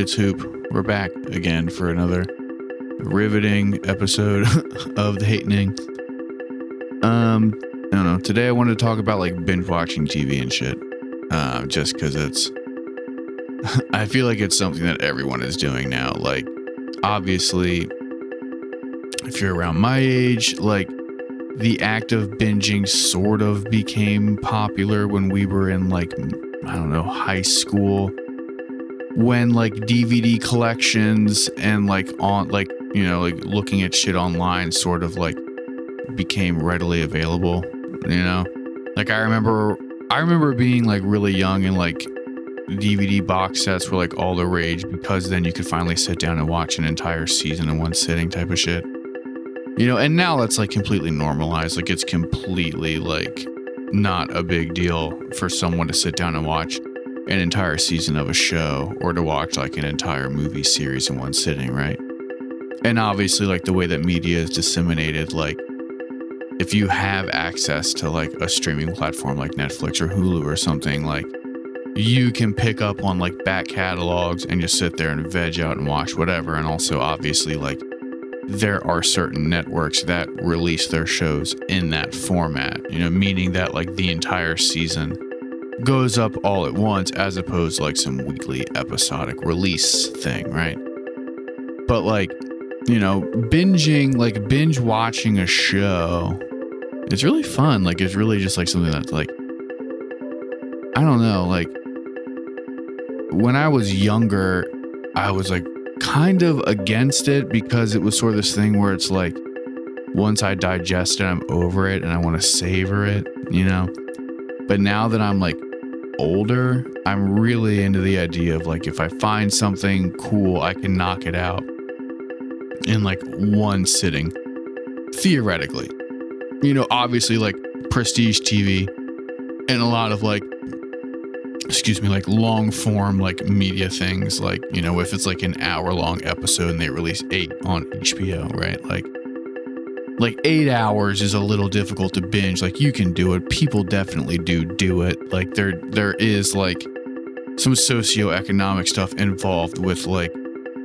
It's Hoop. We're back again for another riveting episode of The Hatening. I don't know. Today I wanted to talk about like binge watching TV and shit. Just because I feel like it's something that everyone is doing now. Like, obviously, if you're around my age, like, the act of binging sort of became popular when we were in, like, I don't know, high school. When, like, DVD collections and, like, on, like, you know, like, looking at shit online sort of, like, became readily available, you know? Like, I remember being, like, really young and, like, DVD box sets were, like, all the rage because then you could finally sit down and watch an entire season in one sitting type of shit. You know, and now that's, like, completely normalized. Like, it's completely, like, not a big deal for someone to sit down and watch an entire season of a show or to watch, like, an entire movie series in one sitting, right? And obviously, like, the way that media is disseminated, like, if you have access to, like, a streaming platform like Netflix or Hulu or something, like, you can pick up on, like, back catalogs and just sit there and veg out and watch whatever. And also, obviously, like, there are certain networks that release their shows in that format, you know, meaning that, like, the entire season goes up all at once as opposed to, like, some weekly episodic release thing, right? But, like, you know, binge watching a show, it's really fun. Like, it's really just, like, something that's, like, I don't know, like, when I was younger, I was, like, kind of against it because it was sort of this thing where it's like, once I digest it, I'm over it and I want to savor it, you know? But now that I'm, like, older, I'm really into the idea of, like, if I find something cool, I can knock it out in, like, one sitting, theoretically. You know, obviously, like, prestige TV and a lot of, like, like, long form, like, media things, like, you know, if it's like an hour long episode and they release 8 on HBO, right? Like 8 hours is a little difficult to binge. Like, you can do it. People definitely do it. Like, there is, like, some socioeconomic stuff involved with, like,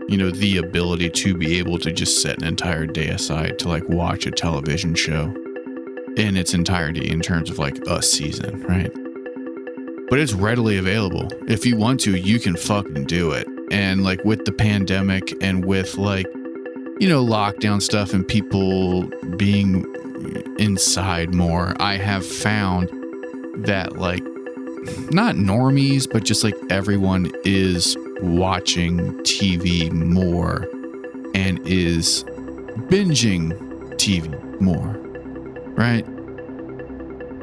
you know, the ability to be able to just set an entire day aside to, like, watch a television show in its entirety in terms of, like, a season, right? But it's readily available. If you want to, you can fucking do it. And, like, with the pandemic and with, like, you know, lockdown stuff and people being inside more, I have found that, like, not normies, but just, like, everyone is watching TV more and is binging TV more, right?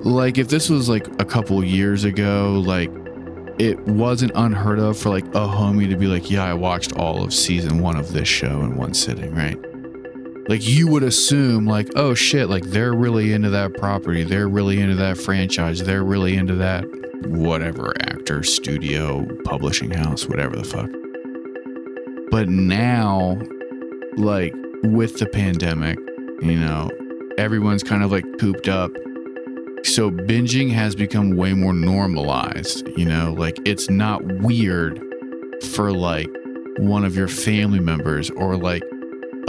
Like, if this was, like, a couple years ago, like, it wasn't unheard of for, like, a homie to be like, yeah, I watched all of season 1 of this show in one sitting, right? Like, you would assume, like, oh shit, like, they're really into that property, they're really into that franchise, they're really into that whatever actor, studio, publishing house, whatever the fuck. But now, like, with the pandemic, you know, everyone's kind of, like, cooped up. So binging has become way more normalized, you know, like, it's not weird for, like, one of your family members or, like,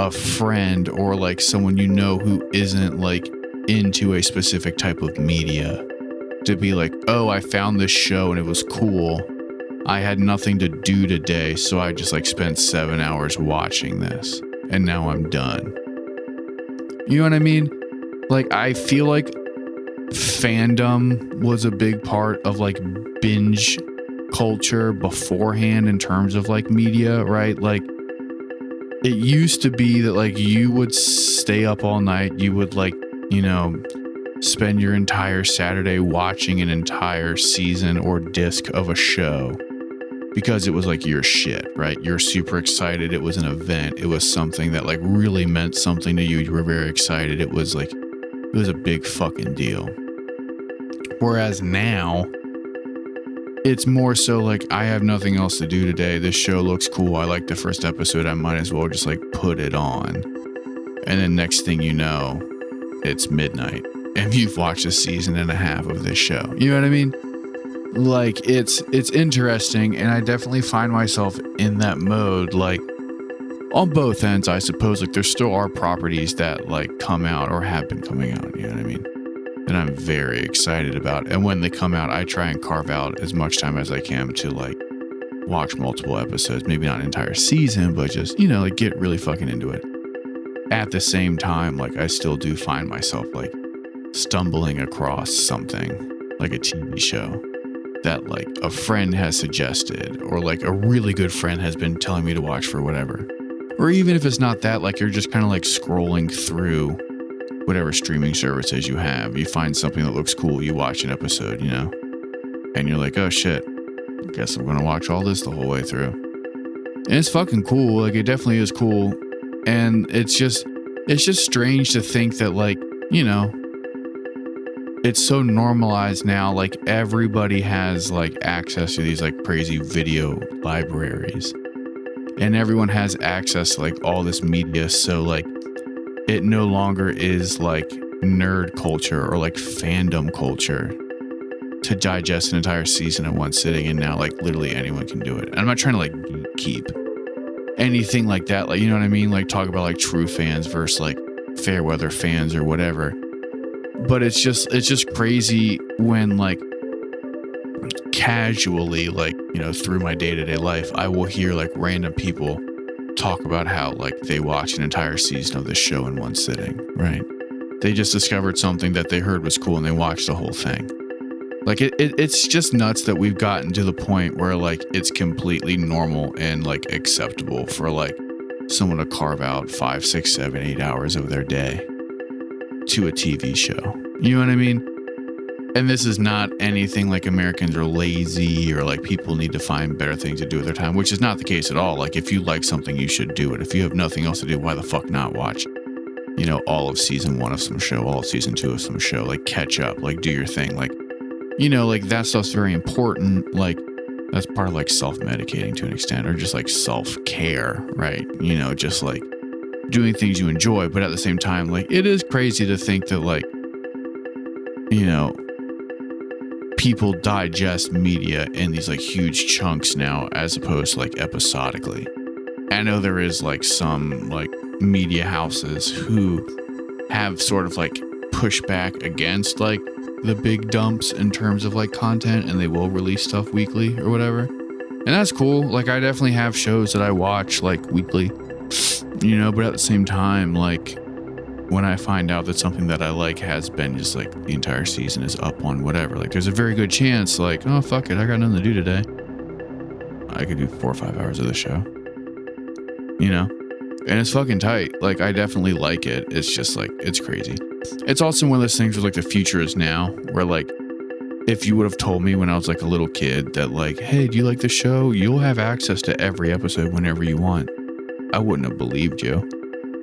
a friend or, like, someone you know who isn't, like, into a specific type of media to be like, oh, I found this show and it was cool. I had nothing to do today, so I just, like, spent 7 hours watching this and now I'm done. You know what I mean? Like, I feel like fandom was a big part of, like, binge culture beforehand in terms of, like, media, right? Like, it used to be that, like, you would stay up all night, you would, like, you know, spend your entire Saturday watching an entire season or disc of a show because it was, like, your shit, right? You're super excited. It was an event. It was something that, like, really meant something to you. You were very excited. It was, like, it was a big fucking deal. Whereas now, it's more so like, I have nothing else to do today. This show looks cool. I like the first episode. I might as well just, like, put it on. And then next thing you know, it's midnight and you've watched a season and a half of this show. You know what I mean? like it's interesting, and I definitely find myself in that mode, like on both ends, I suppose. Like there still are properties that like come out or have been coming out, you know what I mean, that I'm very excited about, and when they come out, I try and carve out as much time as I can to like watch multiple episodes, maybe not an entire season, but just, you know, like get really fucking into it. At the same time, like I still do find myself like stumbling across something like a TV show that like a friend has suggested, or like a really good friend has been telling me to watch for whatever. Or even if it's not that, like you're just kind of like scrolling through whatever streaming services you have. You find something that looks cool, you watch an episode, you know, and you're like, oh shit, guess I'm gonna watch all this the whole way through. And it's fucking cool. Like it definitely is cool. And it's just strange to think that, like, you know, it's so normalized now. Like everybody has like access to these like crazy video libraries, and everyone has access to like all this media. So like it no longer is like nerd culture or like fandom culture to digest an entire season in one sitting. And now like literally anyone can do it. And I'm not trying to like keep anything like that, like, you know what I mean, like talk about like true fans versus like fair weather fans or whatever. But it's just crazy when like casually, like, you know, through my day-to-day life, I will hear like random people talk about how like they watched an entire season of this show in one sitting, right? They just discovered something that they heard was cool and they watched the whole thing. Like it's just nuts that we've gotten to the point where like it's completely normal and like acceptable for like someone to carve out 5, 6, 7, 8 hours of their day to a TV show. You know what I mean? And this is not anything like Americans are lazy or like people need to find better things to do with their time, which is not the case at all. Like if you like something, you should do it. If you have nothing else to do, why the fuck not watch, you know, all of season 1 of some show, all of season 2 of some show, like catch up, like do your thing. Like, you know, like that stuff's very important. Like that's part of like self-medicating to an extent, or just like self-care, right? You know, just like doing things you enjoy. But at the same time, like it is crazy to think that like, you know, people digest media in these like huge chunks now as opposed to like episodically. I know there is like some like media houses who have sort of like pushed back against like the big dumps in terms of like content, and they will release stuff weekly or whatever. And that's cool. Like I definitely have shows that I watch like weekly, you know, but at the same time, like when I find out that something that I like has been just like the entire season is up on whatever, like there's a very good chance like, oh fuck it, I got nothing to do today, I could do 4 or 5 hours of the show, you know? And it's fucking tight. Like I definitely like it. It's just like, it's crazy. It's also one of those things where like the future is now, where like if you would have told me when I was like a little kid that like, hey, do you like the show? You'll have access to every episode whenever you want, I wouldn't have believed you.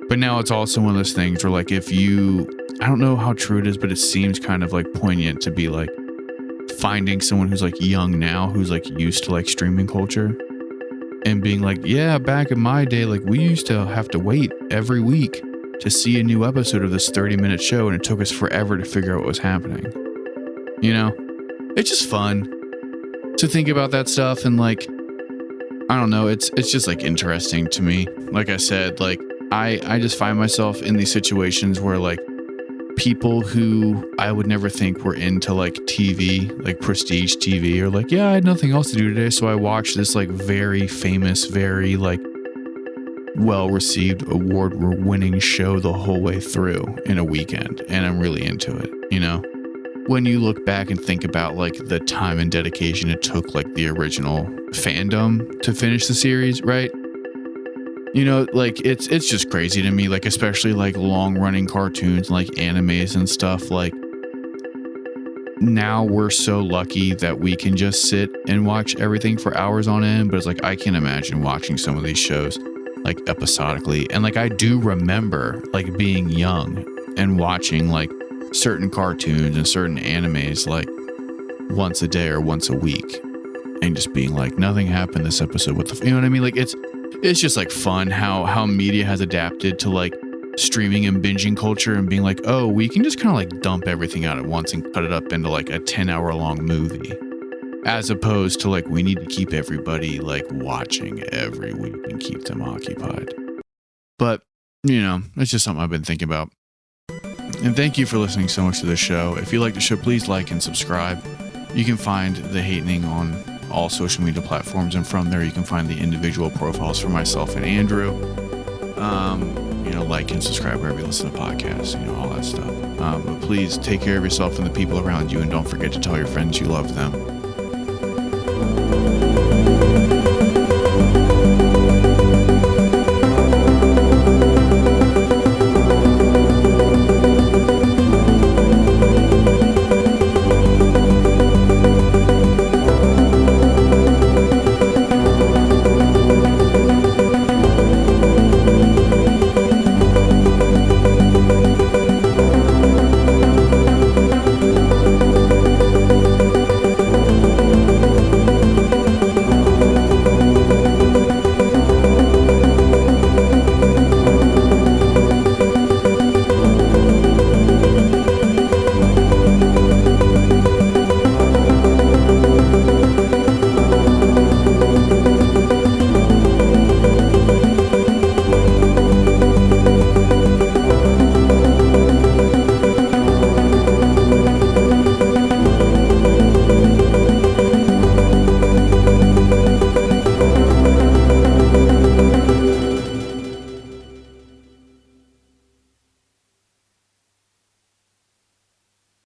But now it's also one of those things where like if you, I don't know how true it is, but it seems kind of like poignant to be like finding someone who's like young now, who's like used to like streaming culture, and being like, yeah, back in my day, like we used to have to wait every week to see a new episode of this 30-minute show, and it took us forever to figure out what was happening. You know, it's just fun to think about that stuff. And like, I don't know, it's just like interesting to me. Like I said, like I just find myself in these situations where like people who I would never think were into like TV, like prestige TV, or like, yeah, I had nothing else to do today, so I watched this like very famous, very like well-received, award-winning show the whole way through in a weekend, and I'm really into it, you know? When you look back and think about like the time and dedication it took like the original fandom to finish the series, right? You know, like it's just crazy to me, like especially like long-running cartoons, like animes and stuff. Like now we're so lucky that we can just sit and watch everything for hours on end, but it's like I can't imagine watching some of these shows like episodically. And like I do remember like being young and watching like certain cartoons and certain animes like once a day or once a week, and just being like, nothing happened this episode, what the you know what I mean? Like it's just like fun how media has adapted to like streaming and binging culture, and being like, oh, we can just kind of like dump everything out at once and cut it up into like a 10-hour long movie. as opposed to like we need to keep everybody like watching every week and keep them occupied. But, it's just something I've been thinking about. And thank you for listening so much to the show. If you like the show, please like and subscribe. You can find The Hatening on all social media platforms, and from there you can find the individual profiles for myself and Andrew. Like and subscribe wherever you listen to podcasts, all that stuff. But please take care of yourself and the people around you, and don't forget to tell your friends you love them.